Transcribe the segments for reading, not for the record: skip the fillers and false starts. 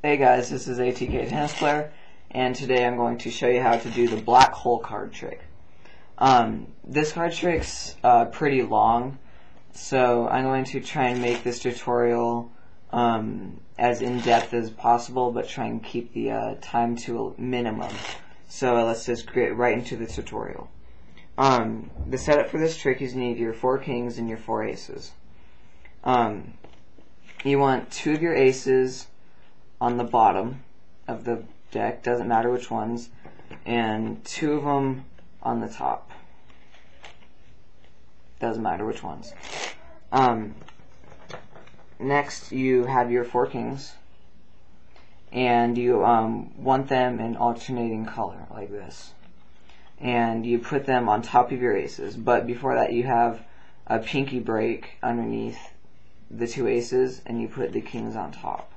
Hey guys, this is ATK Tennis Player, and today I'm going to show you how to do the black hole card trick. This card trick's pretty long, so I'm going to try and make this tutorial as in-depth as possible, but try and keep the time to a minimum. So let's just get right into the tutorial. The setup for this trick is you need your 4 kings and your 4 aces. You want 2 of your aces on the bottom of the deck, doesn't matter which ones, and 2 of them on the top, doesn't matter which ones. Next you have your 4 kings, and you want them in alternating color like this, and you put them on top of your aces, but before that you have a pinky break underneath the 2 aces, and you put the kings on top.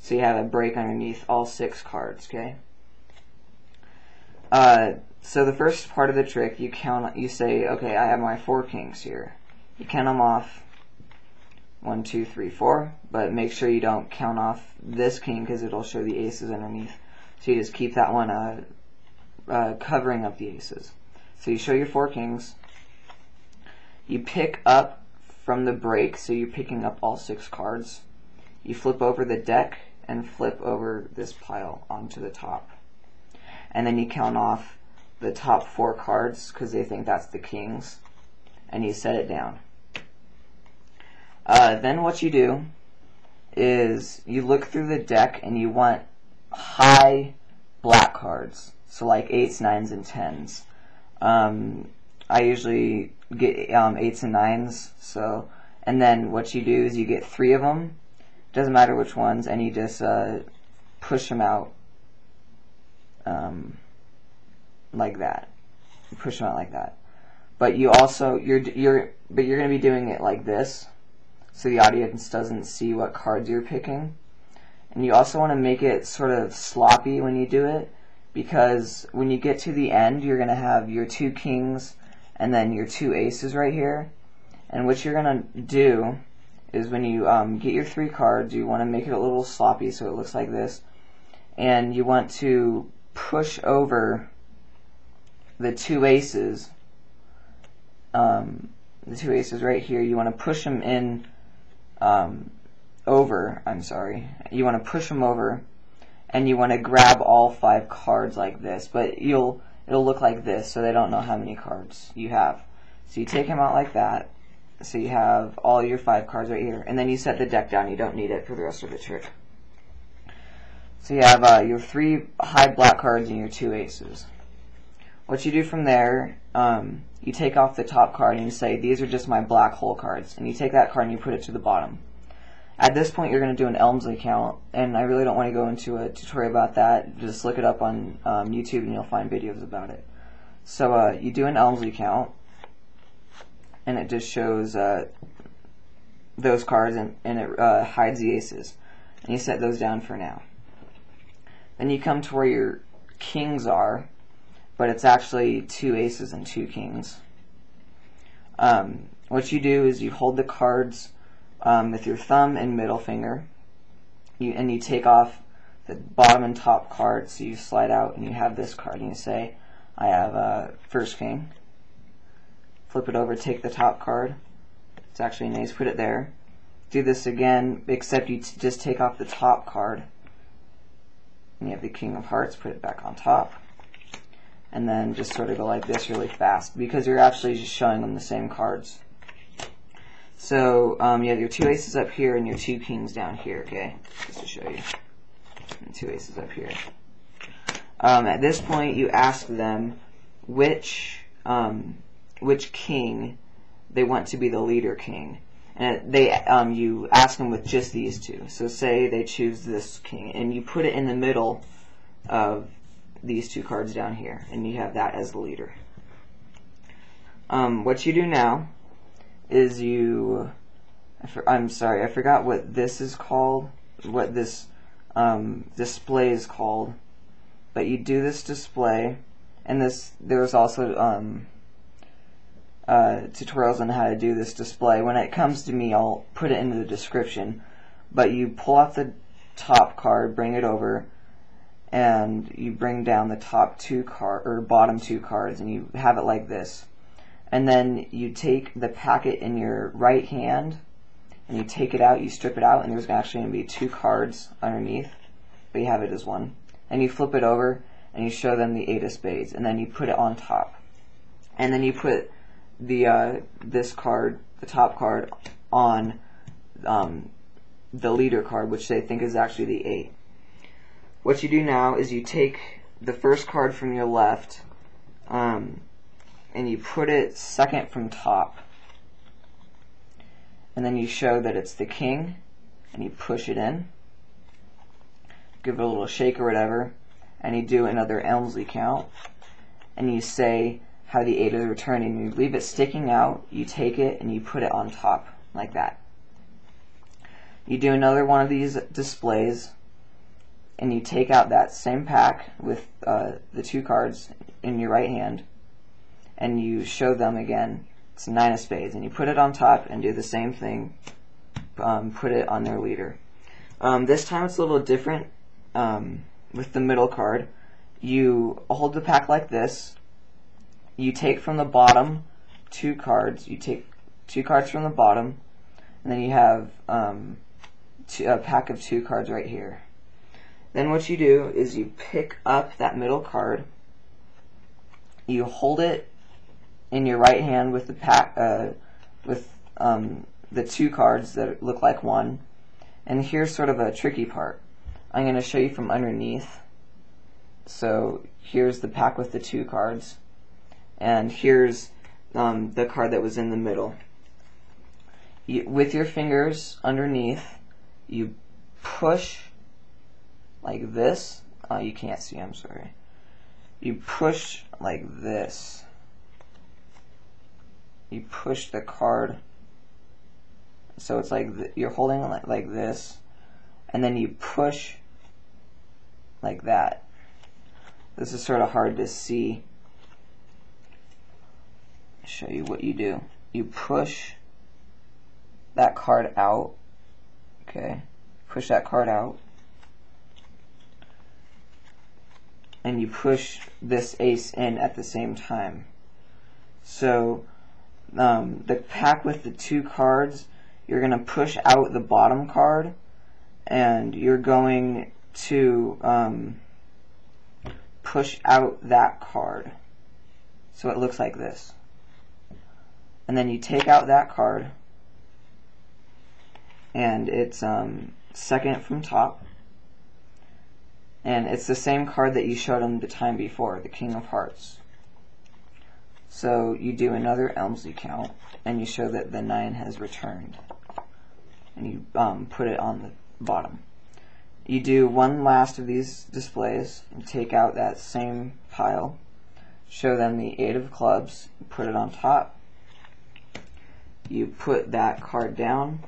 So you have a break underneath all 6 cards, okay? So the first part of the trick, you say, okay, I have my 4 kings here. You count them off, 1, 2, 3, 4, but make sure you don't count off this king because it'll show the aces underneath. So you just keep that one covering up the aces. So you show your 4 kings. You pick up from the break, so you're picking up all 6 cards. You flip over the deck and flip over this pile onto the top. And then you count off the top 4 cards because they think that's the kings, and you set it down. Then what you do is you look through the deck and you want high black cards, so like 8s, 9s, and 10s. I usually get 8s and 9s, and then what you do is you get 3 of them, doesn't matter which ones, and you just push them out like that. You push them out like that. But you also you're going to be doing it like this, so the audience doesn't see what cards you're picking. And you also want to make it sort of sloppy when you do it, because when you get to the end, you're going to have your 2 kings and then your 2 aces right here. And what you're going to do is when you get your 3 cards, you want to make it a little sloppy so it looks like this, and you want to push over the 2 aces, right here. You want to push them in over, you want to push them over, and you want to grab all 5 cards like this, but it'll look like this so they don't know how many cards you have. So you take them out like that. So you have all your 5 cards right here, and then you set the deck down. You don't need it for the rest of the trick. So you have your 3 high black cards and your 2 aces. What you do from there, you take off the top card and you say, these are just my black hole cards, and you take that card and you put it to the bottom. At this point you're going to do an Elmsley count, and I really don't want to go into a tutorial about that. Just look it up on YouTube and you'll find videos about it. So you do an Elmsley count, and it just shows those cards, and it hides the aces, and you set those down for now. Then you come to where your kings are, but it's actually 2 aces and 2 kings. What you do is you hold the cards with your thumb and middle finger, and you take off the bottom and top cards, so you slide out and you have this card, and you say, I have first king. Flip it over, take the top card. It's actually an ace, put it there. Do this again, except you just take off the top card. And you have the king of hearts, put it back on top. And then just sort of go like this really fast, because you're actually just showing them the same cards. So you have your 2 aces up here and your 2 kings down here, okay? Just to show you. And 2 aces up here. At this point, you ask them which king they want to be the leader king, and you ask them with just these 2. So say they choose this king, and you put it in the middle of these 2 cards down here, and you have that as the leader. What you do now is I'm sorry, I forgot what this is called, what this display is called, but you do this display, and there's also tutorials on how to do this display. When it comes to me, I'll put it in the description. But you pull off the top card, bring it over, and you bring down the top two card or bottom two cards, and you have it like this. And then you take the packet in your right hand, and you take it out, you strip it out, and there's actually going to be two cards underneath, but you have it as one. And you flip it over, and you show them the 8 of spades, and then you put it on top. And then you put the this card, the top card, on the leader card, which they think is actually the 8. What you do now is you take the first card from your left, and you put it second from top. And then you show that it's the king, and you push it in, give it a little shake or whatever, and you do another Elmsley count, and you say how the 8 is returning. You leave it sticking out, you take it, and you put it on top, like that. You do another one of these displays, and you take out that same pack with the two cards in your right hand, and you show them again. It's a 9 of spades, and you put it on top and do the same thing, put it on their leader. This time it's a little different with the middle card. You hold the pack like this, you take from the bottom two cards, you take two cards from the bottom, and then you have a pack of two cards right here. Then what you do is you pick up that middle card, you hold it in your right hand with the pack, the two cards that look like one. And here's sort of a tricky part. I'm going to show you from underneath. So here's the pack with the two cards, and here's the card that was in the middle. With your fingers underneath, you push like this. You can't see, I'm sorry. You push like this. You push the card, so it's like you're holding it like this, and then you push like that. This is sort of hard to see. I'll show you what you do. You push that card out. Okay, push that card out, and you push this ace in at the same time. So the pack with the two cards, you're going to push out the bottom card, and you're going to push out that card, so it looks like this. And then you take out that card, and it's second from top, and it's the same card that you showed them the time before, the King of Hearts. So you do another Elmsley count, and you show that the 9 has returned, and you put it on the bottom. You do one last of these displays and take out that same pile, show them the 8 of clubs, put it on top. You put that card down,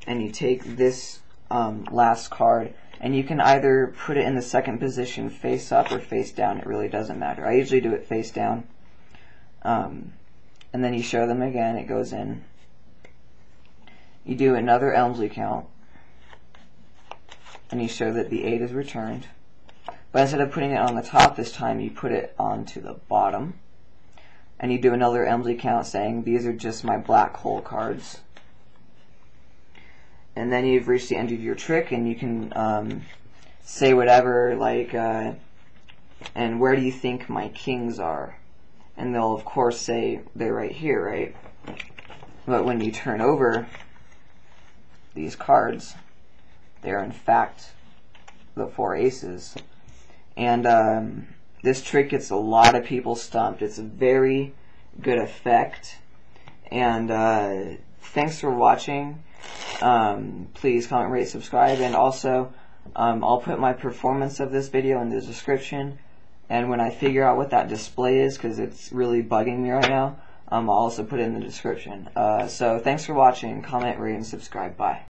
and you take this last card, and you can either put it in the second position face up or face down. It really doesn't matter. I usually do it face down. And then you show them again, it goes in. You do another Elmsley count, and you show that the 8 is returned. But instead of putting it on the top this time, you put it onto the bottom. And you do another Elmsley count saying, these are just my black hole cards. And then you've reached the end of your trick, and you can say whatever, like, and where do you think my kings are? And they'll of course say they're right here, right? But when you turn over these cards, they're in fact the 4 aces. And this trick gets a lot of people stumped. It's a very good effect. And thanks for watching. Please comment, rate, subscribe, and also I'll put my performance of this video in the description. And when I figure out what that display is, because it's really bugging me right now, I'll also put it in the description. So thanks for watching. Comment, rate, and subscribe. Bye.